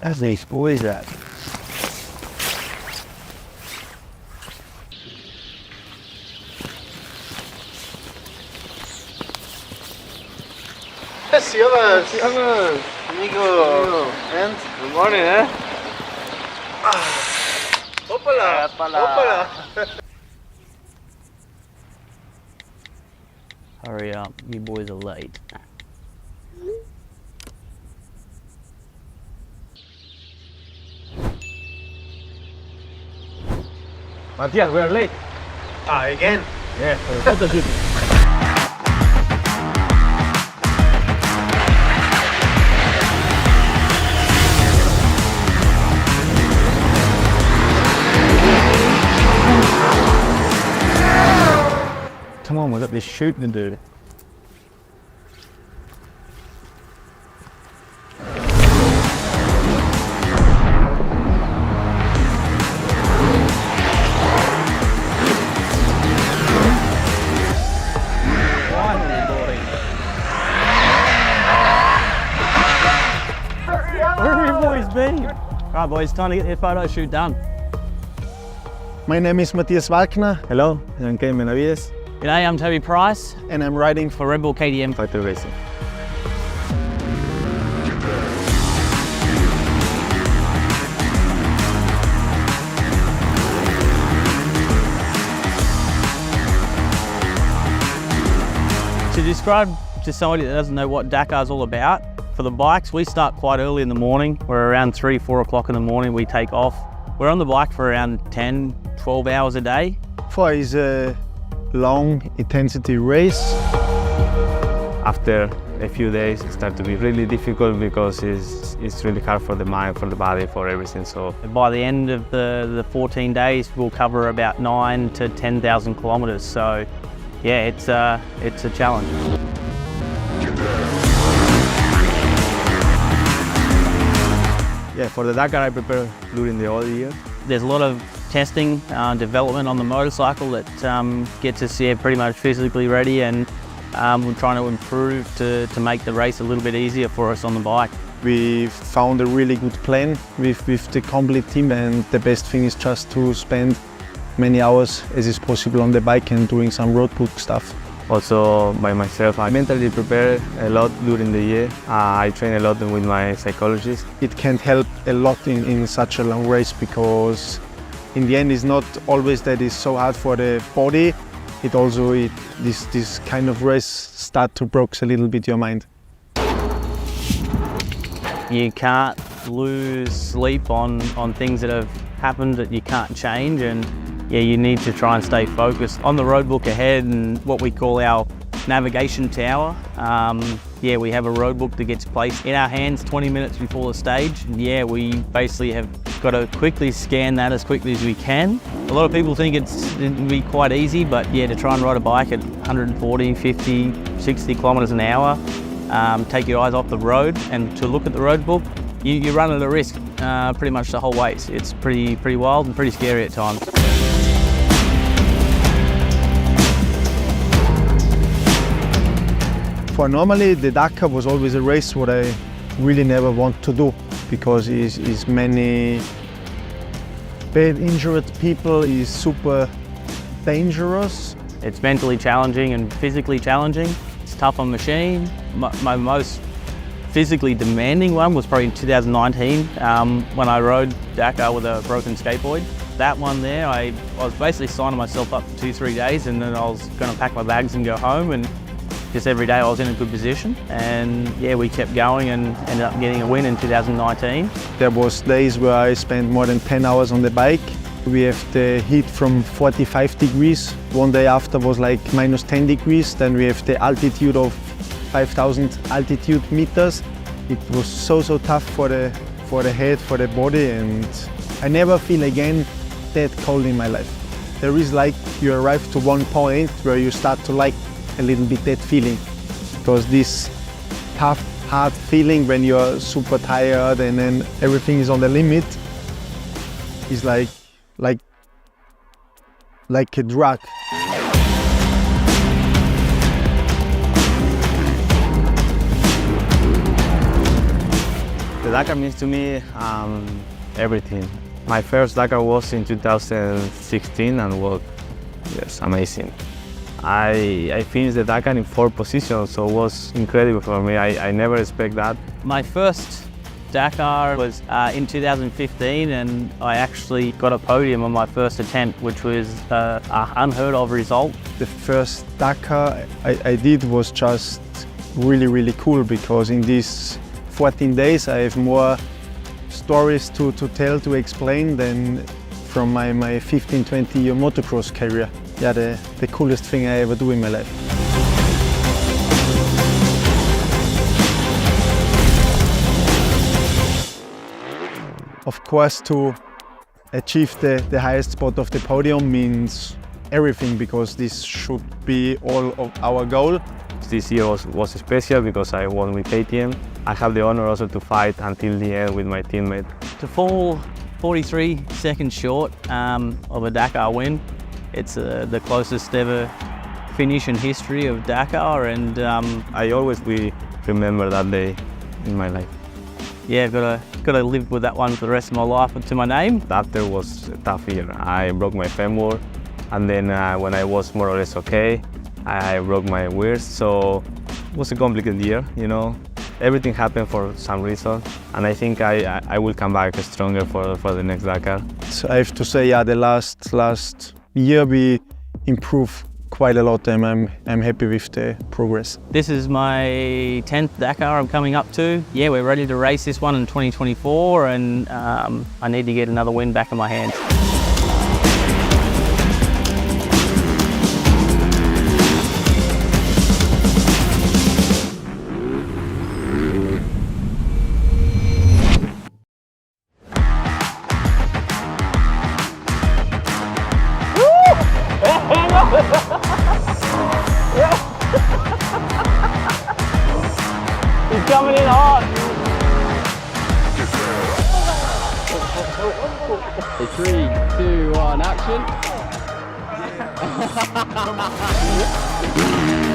How's these boys at? Servus, Nico. And? Good morning, eh? Hoppala! Hoppala! Hurry up, you boys are late. Matthias, we are late. Again? Yeah, for the photo shoot. Come on, we've got this shooting to do. Where have you boys been? Alright boys, time to get the photo shoot done. My name is Matthias Walkner Hello, I'm Kevin Benavides. G'day, I'm Toby Price and I'm riding for Bull KTM Factory Racing. To describe to somebody that doesn't know what Dakar's all about, for the bikes, we start quite early in the morning. We're around 3, 4 o'clock in the morning, we take off. We're on the bike for around 10, 12 hours a day. for is a long intensity race. After a few days, it started to be really difficult because it's really hard for the mind, for the body, for everything. So By the end of the 14 days, we'll cover about 9,000 to 10,000 kilometres. So yeah, it's a challenge. yeah, for the Dakar I prepare during the whole year. There's a lot of testing, development on the motorcycle that gets us pretty much physically ready, and we're trying to improve to make the race a little bit easier for us on the bike. We found a really good plan with the complete team, and the best thing is just to spend many hours as is possible on the bike and doing some road book stuff. Also by myself, I mentally prepare a lot during the year. I train a lot with my psychologist. It can help a lot in such a long race, because in the end it's not always that it's so hard for the body. It also, this kind of race start to broke a little bit your mind. You can't lose sleep on things that have happened that you can't change, and yeah, you need to try and stay focused on the road book ahead and what we call our navigation tower. Yeah, we have a road book that gets placed in our hands 20 minutes before the stage. And yeah, we basically have got to quickly scan that as quickly as we can. A lot of people think it'd be quite easy, but yeah, to try and ride a bike at 140, 50, 60 kilometres an hour, take your eyes off the road and to look at the road book, you run at a risk pretty much the whole way. It's pretty wild and pretty scary at times. For normally, the Dakar was always a race what I really never want to do, because it's many bad injured people, is super dangerous. It's mentally challenging and physically challenging. It's tough on machine. My most physically demanding one was probably in 2019 when I rode Dakar with a broken skateboard. That one there, I was basically signing myself up for 2-3 days, and then I was going to pack my bags and go home, and just every day I was in a good position, and yeah, we kept going and ended up getting a win in 2019. There was days where I spent more than 10 hours on the bike. We have the heat from 45 degrees. One day after was like minus 10 degrees. Then we have the altitude of 5,000 altitude meters. It was so tough for the head, for the body, and I never feel again that cold in my life. There is like you arrive to one point where you start to like a little bit that feeling, because this tough, hard feeling when you're super tired and then everything is on the limit is like a drug. The Dakar means to me everything. My first Dakar was in 2016 and was amazing. I finished the Dakar in 4th position, so it was incredible for me. I never expect that. My first Dakar was in 2015, and I actually got a podium on my first attempt, which was an unheard of result. The first Dakar I did was just really cool, because in these 14 days I have more stories to tell, to explain, than from my 15-20 year motocross career. Yeah, the coolest thing I ever do in my life. Of course, to achieve the highest spot of the podium means everything, because this should be all of our goal. This year was special because I won with KTM. I have the honor also to fight until the end with my teammate. To fall 43 seconds short of a Dakar win, it's the closest ever finish in history of Dakar, and I always will remember that day in my life. Yeah, I've got to live with that one for the rest of my life to my name. After was a tough year. I broke my femur, and then when I was more or less okay, I broke my wrist. So it was a complicated year, you know. Everything happened for some reason, and I think I will come back stronger for the next Dakar. So I have to say, yeah, the last year we improved quite a lot, and I'm happy with the progress. This is my 10th Dakar I'm coming up to. Yeah, we're ready to race this one in 2024, and I need to get another win back in my hands. He's coming in hot. 3, 2, 1, action.